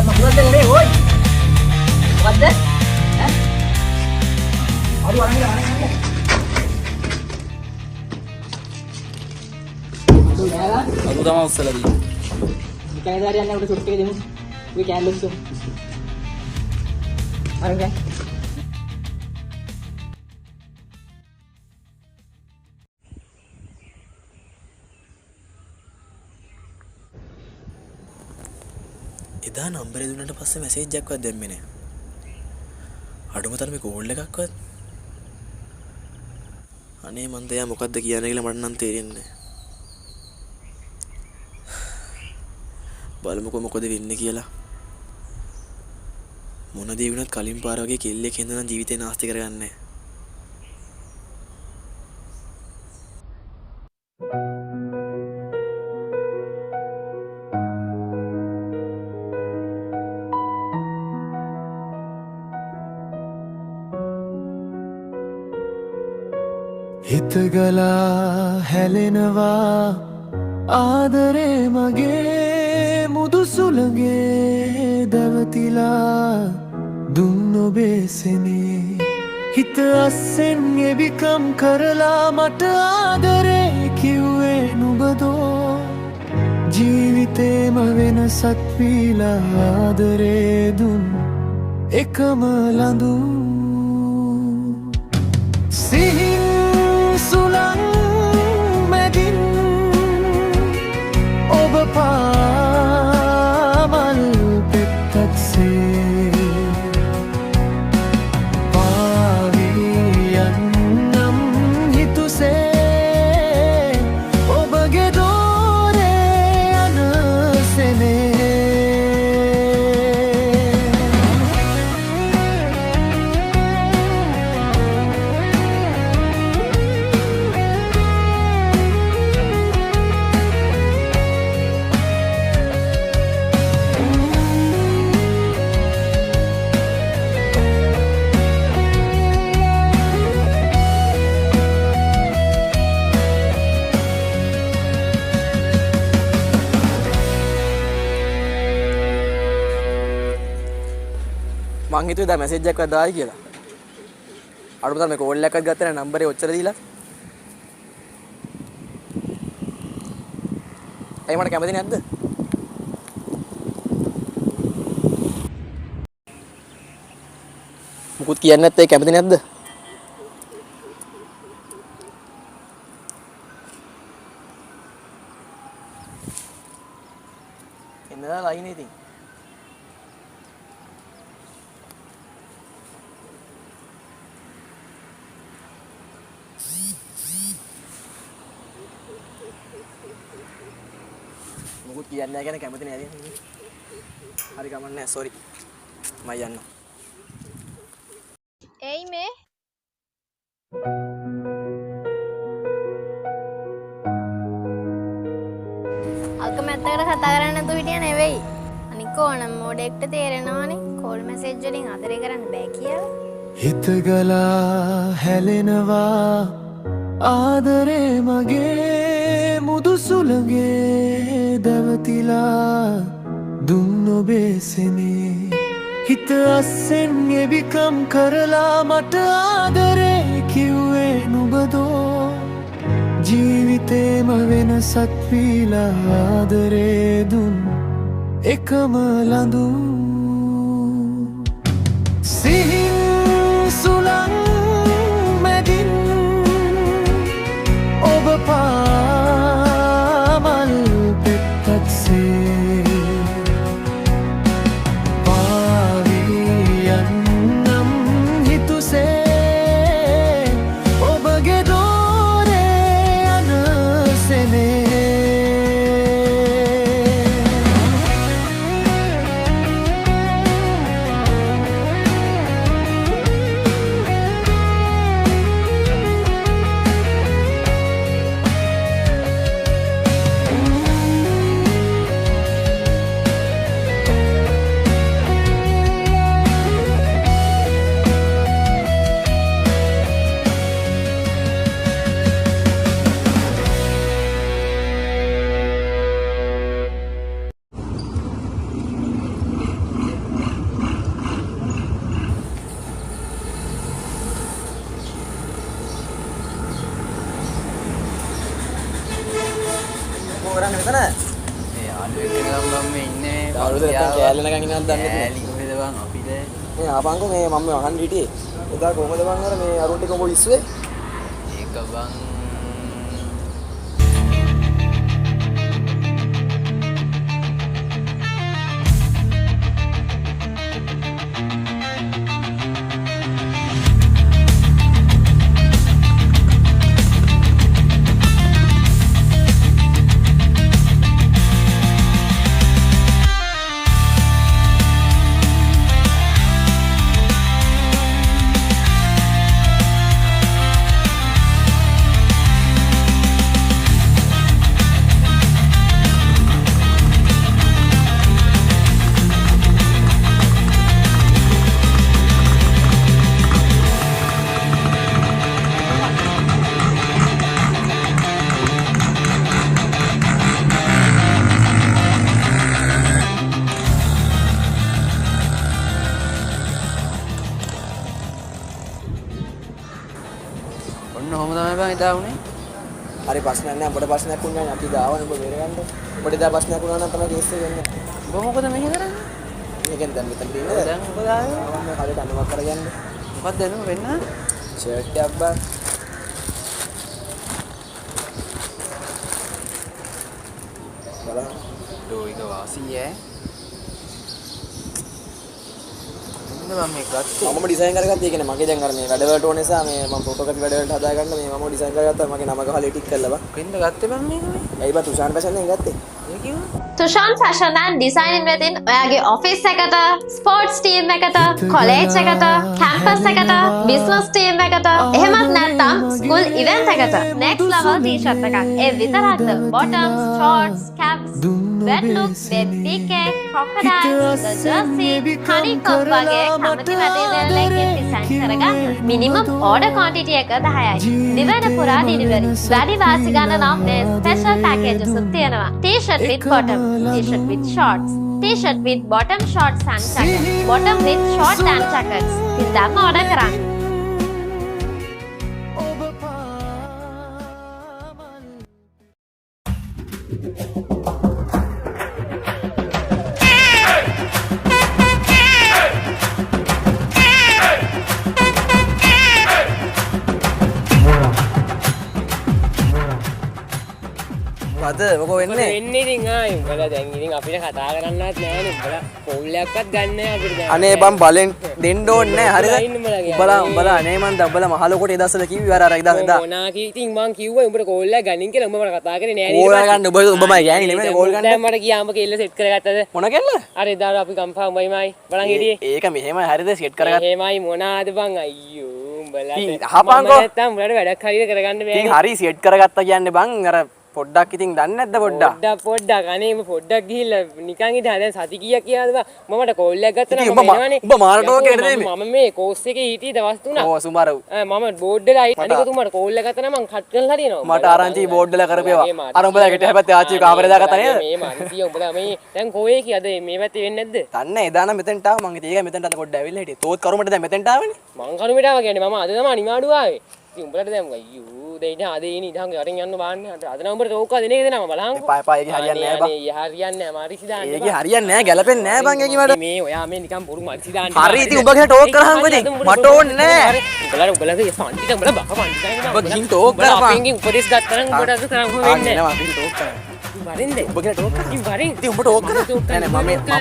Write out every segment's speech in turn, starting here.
මකුලත් දෙන්නේ ඕයි. මොකද්ද? ඈ? අර වරන් ගියා. aku sama usaha lagi. Kayak dari yang udah suruh kayak demo, gue kayak lu tuh. Orang kan? එදා නම්බරේ දුන්නට පස්සේ මැසේජ් එකක්වත් දැම්මේ නැහැ. අඩුම තරමේ කෝල් එකක්වත්. අනේ මන්ද එයා මොකද්ද කියන්නේ කියලා මට නම් තේරෙන්නේ නැහැ. බලමුකෝ මොකද වෙන්නේ කියලා. මොන දේ වුණත් කලින් පාර වගේ කෙල්ලෙක් හින්දා නම් ජීවිතේ නාස්ති කරගන්නේ. හිතගලා හැලෙනවා ආදරේ මගේ මුදුසුළගේ දැවතිලා දුන් ඔබේ සෙනේ හිත අස්සෙන් එබිකම් කරලා මට ආදරේ කිව්වේ නුඹදෝ ජීවිතේම වෙනසක් වීලා ආදරේ දුන් එකම ලඳු සිහින් සුලං මැදින් ඔබ පාමල් පෙත්තක්සේ පාවියන්නම් හිතුසේ ඔබගේ දෝරේ අනසනේ මං හිතුවේ දැන් මැසේජ් එකක්වත් දායි කියලා. අඩුම තරමේ කෝල් එකක්වත් ගත්තේ නැහැ නම්බරේ ඔච්චර දීලා. ඇයි මට කැමති නැද්ද? මුකුත් කියන්නේ නැත්තේ කැමති නැද්ද? එන්නලා ලයිනේ ඉතින්. මුකුත් කියන්නේ නැහැ කියන කැමති නෑ නේද? හරි ගමන් නෑ සෝරි. මම යන්නම්. එයි මේ අකමැත්තකට කතා කරන්න නැතුව හිටිය නෙවෙයි. අනික ඕනම් මොඩෙක්ට තේරෙනවානේ කෝල් මැසේජ් වලින් ආදරේ කරන්න බෑ කියලා. හිතගලා හැලෙනවා ආදරේ මගේ මුදුසුළගේ දැවතිලා දුන් ඔබේ සෙනේ හිත අස්සෙන් එබිකම් කරලා මට ආදරේ කිව්වේ නුඹදෝ ජීවිතේම වෙනසක් වීලා ආදරේ දුන් එකම ලඳු සිහින් සුලං මැදින් ඔබ පාමල් පෙත්තක්සේ පාවියන්නම් හිතුසේ ඔබගේ දෝරේ අනසනේ මොකෝ කරන්නේ මෙතන? මේ යාළුවෙක් කෙනෙක් මම ඉන්නේ. යාළුවෝ දැන් කෑල්ල නැගන් ඉන්නවද දන්නේ නැහැ. කෑලි කොහෙද බං අපිට? මේ ආපංකෝ මේ මම අහන්න හිටියේ. එදා කොහමද බං අර මේ අරුන් ටික ඔබ ඉස්සුවේ? ඒක බං ඔන්න ඔහොම තමයි බං එදා වුනේ. හරි ප්‍රශ්නයක් නැහැ. අපිට ප්‍රශ්නයක් වුණා නම් අපි ගාවන ඔබ බේරගන්න. අපිට එදා ප්‍රශ්නයක් වුණා නම් තමයි කේස් එක වෙන්නේ. ඔබ මොකද මෙහෙ කරන්නේ? මේකෙන් දැන් මෙතන තියෙන්නේ. දැන් මොකද ආවේ? මම හරියට අනුමත කරගන්න. මොකක්ද එන්න වෙන්න? ෂර්ට් එකක් බං. බලන්න. ඩෝයික වාසී ඈ. මම මේ ගත්තා. මම ඩිසයින් කරගත්තා. ඒ කියන්නේ මගේ දැන් අර මේ වැඩ වලට ඕන නිසා මේ මම ෆොටෝකෝපි වැඩ වලට හදාගන්න මේ මම ඩිසයින් කරගත්තා. මගේ නම ගහලා ටික් කරලා බං. කොහෙන්ද ගත්තේ බං මේක මේ? ඇයි බං තුෂාන් ෆැෂන් එකෙන් ගත්තේ? ඒ කිව්වා. තුෂාන් ෆැෂන් ඇන්ඩ් ඩිසයින් වෙතින් ඔයාගේ ඔෆිස් එකට, ස්පෝර්ට්ස් ටීම් එකට, කොලේජ් එකට, කැම්පස් එකට, බිස්නස් ටීම් එකට, එහෙමත් නැත්නම් ස්කූල් ඉවෙන්ට් එකට next level t-shirt එකක්. ඒ විතරක්ද bottoms, shorts, caps, wet look, wet PK, crocodiles, the jersey, honeycomb වගේ කැමති material එකකින් design කරගන්න. minimum order quantity එක 10යි. දිවයින පුරා delivery. වැඩි වාසි ගන්න නම් මේ special packages උත් තියෙනවා. t-shirt with bottom, t-shirt with shorts, t-shirt with bottom shorts and jacket, bottom with short and jackets. ඉතින් දැන්ම order කරන්න. ඔබ පාමල් අද මොකෝ වෙන්නේ? වෙන්නේ ඉතින් ආයි උඹලා දැන් ඉතින් අපිට කතා කරන්නවත් නෑනේ උඹලා පොල්ලයක්වත් ගන්න නෑ අපිට දැන් අනේ බම් බලෙන් දෙන්න ඕනේ නැහැ හරිද? ඉන්න උඹලා කියන්නේ. උඹලා අනේ මන්ද උඹලා මහලොකොට එදස්සල කිව්වේ අර එදා මොනා කී ඉතින් මං කිව්වා උඹට කෝල් එකක් ගනින් කියලා උඹ මට කතා කරේ නෑ කෝල් ගන්න උඹමයි ගෑණි නෙමෙයි කෝල් ගන්න. දැන් මට කියා උඹ කෙල්ල සෙට් කරගත්තද මොන කෙල්ල? අර එදා අපි කම්පා උඹයිමයි බලන් හිටියේ ඒක මෙහෙමයි හරිද සෙට් කරගත්ත. එහෙමයි මොනාද බං අයියෝ උඹලා අහපන්කෝ. නැත්තම් උඹලට වැඩක් හරියට කරගන්න බෑ ඉතින් හරි සෙට් කරගත්තා කියන්නේ බං අර පොඩ්ඩක් ඉතින් දන්නේ නැද්ද පොඩ්ඩක්? පොඩ්ඩක් අනේ මම පොඩ්ඩක් ගිහිල්ලා නිකන් හිටා දැන් සති කීයක් කියලාද බං මමට කෝල් එකක් ගත්තා නම් ඉතින් මම එනවනේ උඹ මාරට ඕකේ නේද මේ? මම මේ කෝස් එකේ හිටියේ දවස් 3ක් ඕ සුමාර මම බෝඩ් වල අනික තුමාට කෝල් එක ගත්තා නම් මං කට් කරලා හරියනවා මට ආරංචි බෝඩ් වල කරපේවා. අර උඹලා ගෙට හැබැයි ආච්චි කාමරේ දාගත්තා නේද? මේ මානසිය උඹලා මේ දැන් කොහේ කියද මේ පැත්තේ වෙන්නේ නැද්ද දන්නේ එදා නම් මෙතෙන්ට ආව මං ඉතින් ඒක මෙතෙන්ට අද පොඩ්ඩක් ඇවිල්ලා හිටියේ. තෝත් කරුමට දැන් මෙතෙන්ට ආවනේ. මං කරුමට ආවා කියන්නේ මම අද තමයි නිමාඩු ආවේ ඉතින් උඹලට දැන් අයියෝ දෙයින් ආද ඉන්නේ ඉතින් අරින් යන්න බාන්න අද නම් උඹට ඕක දෙන එක දෙනවා බලහන්කෝ එපා එපා ඒක හරියන්නේ නැහැ බං. අනේ හරියන්නේ නැහැ මාරිසි දාන්න ඒක හරියන්නේ නැහැ ගැලපෙන්නේ නැහැ බං ඒකි මට. මේ ඔයා මේ නිකන් බොරු මාරිසි දාන්න හරි ඉතින් උඹ ගිහලා ටෝක් කරහන්කෝ ඉතින්. මට ඕනේ නැහැ. උඹලා පන්තිට උඹලා බක පන්ති දාන්න උඹ ගිහින් ටෝක් කරපන්. අපෙන්ගෙන් උපදෙස් ගත්තා නම් උඹට අද තරම් හො වෙන්නේ නෑ අපි ටෝක් කරා. වරින්ද උඹ ගිහලා ටෝක් කරා. ඉතින් වරින් ඉතින් උඹ ටෝක් කරා. නෑ නෑ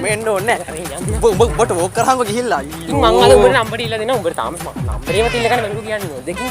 මම එන්න ඕනේ නැහැ. උඹ ටෝක් කරහන්කෝ ගිහිල්ලා. ඉතින් මං අද උඹට නම්බර ඉල්ල දෙනවා උඹට තාම නම්බරේම තිල්ල ගන්න මම කියන්නේ දෙකින්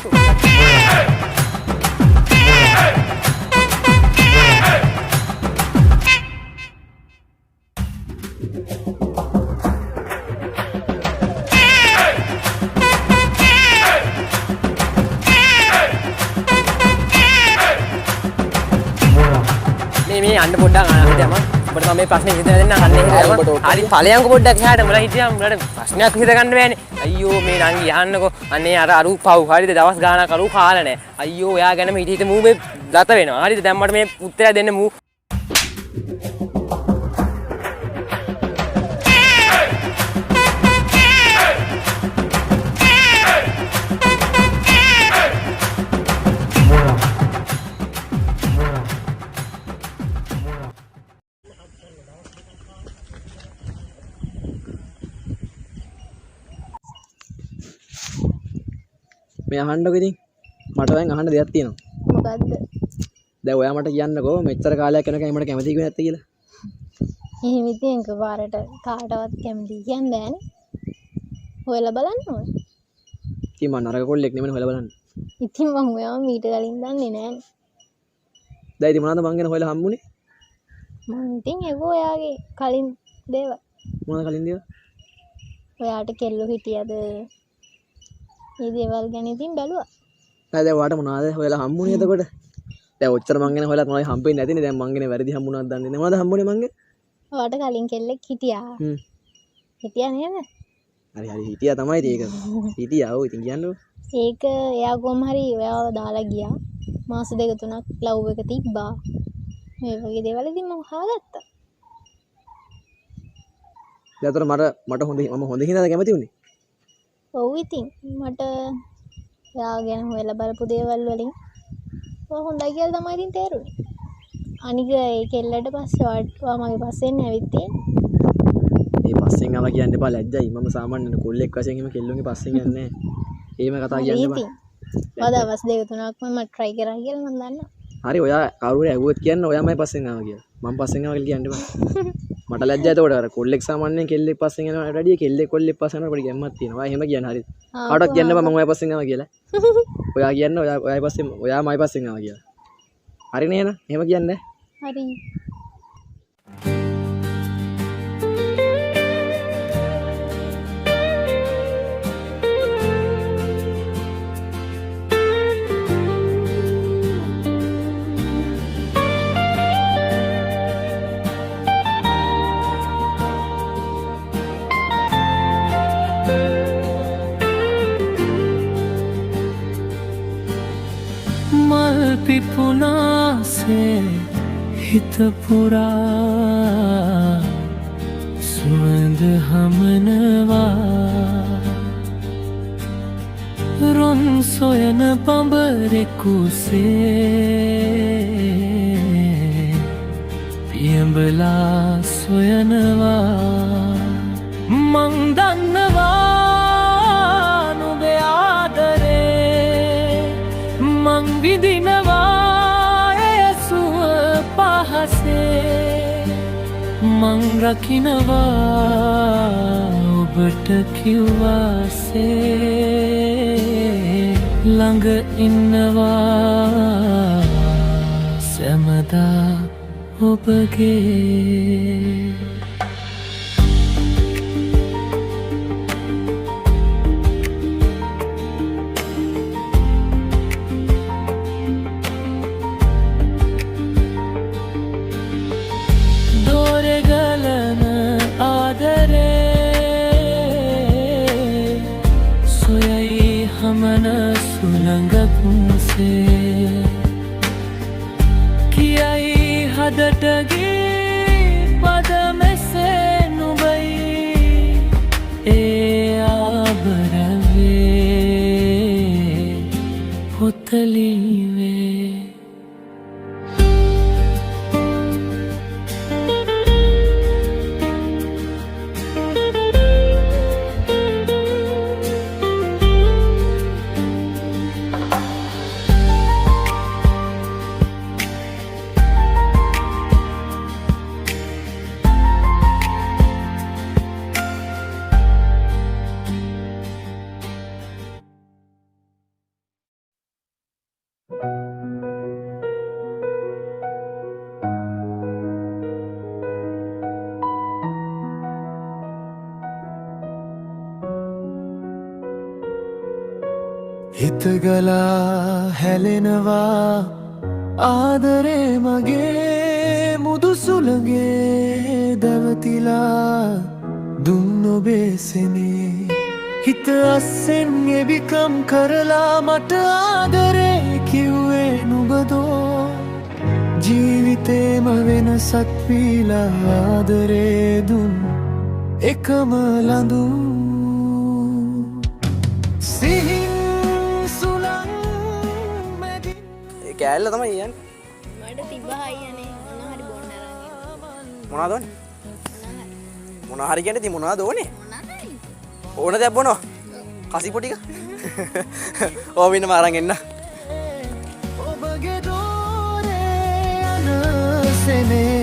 මේ අන්න පොඩ්ඩක් අහන්න උඹට මම මේ ප්‍රශ්නේ විසඳලා දෙන්නම් අන්න එහෙම හරි ඵලයන්ක පොඩ්ඩක් එහාට උඹලා හිටියා උඹලට ප්‍රශ්නයක් විසඳ ගන්න බෑනේ අයියෝ මේ නංගි යන්නකෝ අනේ අර අරු පව් හරිද දවස් ගානක් අරු කාලා නැහැ අයියෝ ඔයා ගැනම හිත මූ මේ ගත වෙනවා හරිද දැන් මට මේ උත්තරය දෙන්න මූ මේ අහන්නකො ඉතින් මට දැන් අහන්න දෙයක් තියෙනවා. මොකද්ද? දැන් ඔයා මට කියන්නකෝ මෙච්චර කාලයක් යනකම් මට කැමති කිව්වේ නැත්තේ කියලා. එහෙම ඉතින් එකපාරට කාටවත් කැමති කියන්නේ බෑනේ. හොයලා බලන්න ඕනේ. ඉතින් මම නරක කොල්ලෙක් නෙමෙයි හොයලා බලන්න. ඉතින් මම ඔයාව මීට කලින් දන්නේ නෑනේ. දැන් ඉතින් මොනවද මං ගැන හොයලා හම්බුනේ? මම ඉතින් ඒක ඔයාගේ කලින් දේවල්. මොනවද කලින් දේවල්? ඔයාට කෙල්ලෝ හිටියද? මේ දේවල් ගැන ඉතින් බැලුවා. දැන් ඔයාට මොනවද හොයලා හම්බුනේ එතකොට? දැන් ඔච්චර මං ගැන හොයලා මොනවද හම්බෙන්නේ නැතිනේ. දැන් මං ගැන වැරදි හම්බුණාද දන්නේ නැහැ. මොනවද හම්බුනේ මං ගැන? ඔයාට කලින් කෙල්ලෙක් හිටියා. හිටියා නේද? හරි හිටියා තමයි ඒක. හිටියා ඔව් ඉතින් කියන්නකෝ. ඒක එයා කොහොම හරි ඔයාව දාලා ගියා. මාස 2-3ක් ලව් එක තිබ්බා. මේ වගේ දේවල් ඉතින් මම හොයාගත්තා. දැන් මට මම හොඳ හින්දාද කැමති උනේ? ඔව් ඉතින් මට එයා ගැන හොයලා බලපු දේවල් වලින් ඔය හොඳයි කියලා තමයි ඉතින් තේරුනේ. අනික ඒ කෙල්ලට පස්සේ ඔයා මගේ පස්සෙන් ඇවිත් තියෙන්නේ. මේ පස්සෙන් ආවා කියන්න එපා ලැජ්ජයි. මම සාමාන්‍යයෙන් කොල්ලෙක් වශයෙන් එහෙම කෙල්ලුන්ගේ පස්සෙන් යන්නේ නැහැ. එහෙම කතා කියන්න එපා. ඔය දවස් 2-3ක් මම try කරා කියලා මම දන්නවා. හරි ඔයා කවුරු ඇහුවොත් කියන්න ඔයාමයි පස්සෙන් ආවා කියලා. මම පස්සෙන් ආවා කියලා කියන්න එපා. මට ලැජ්ජයි එතකොට අර කොල්ලෙක් සාමාන්‍යයෙන් කෙල්ලෙක් පස්සෙන් යනවට වැඩිය කෙල්ලෙක් කොල්ලෙක් පස්සෙන් යනවට පොඩි ගැම්මක් තියෙනවා. එහෙම කියන්න හරිද? කාටවත් කියන්න එපා මම ඔයා පස්සෙන් ආවා කියලා. ඔයා කියන්න ඔයායි පස්සෙන් ඔයාමයි පස්සෙන් ආවා කියලා. හරි නේද? එහෙම කියන්නේ. හරි. මල් පිපුනාසේ හිත පුරා සුවඳ හමනවා රොන් සොයන බඹරෙකුසේ පියඹලා සොයනවා මං දන්නවා නුඹේ ආදරේ මං විඳිනවා එය සුව පහසේ මං රකින්නවා ඔබට කිව්වාසේ ළඟ ඉන්නවා සැමදා ඔබගේ කියයි හදටගේ පද මෙසේ නුබයි ඒ ආබරවේ පොතලිවේ හිතගලා හැලෙනවා ආදරේ මගේ මුදුසුළගේ දැවතිලා දුන් ඔබේ සෙනේ හිත අස්සෙන් එබිකම් කරලා මට ආදරේ කිව්වේ නුඹදෝ ජීවිතේම වෙනසක් වීලා ආදරේ දුන් එකම ලඳු කෑල්ල තමයි යන්නේ. මට තිබ්බා අයියනේ මොන හරි බොන්න අරන් මොනවද ඕනේ? මොන හරි කියන්නේ ඉතින් මොනවද ඕනේ? මොන හරි ඕන දෙයක් බොනවා. කසිපො ටික. ඕවින්න මාරන් එන්න ඔබගේ දෝරේ අනසනේ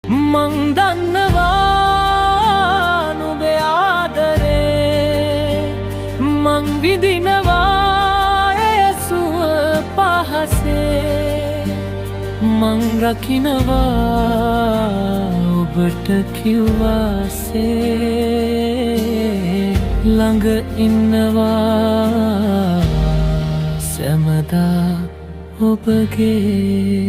මං දන්නවා නුඹේ ආදරේ මං විඳිනවා එය සුව පහසේ මං රකින්නවා ඔබට කිව්වාසේ ළඟ ඉන්නවා සැමදා ඔබගේ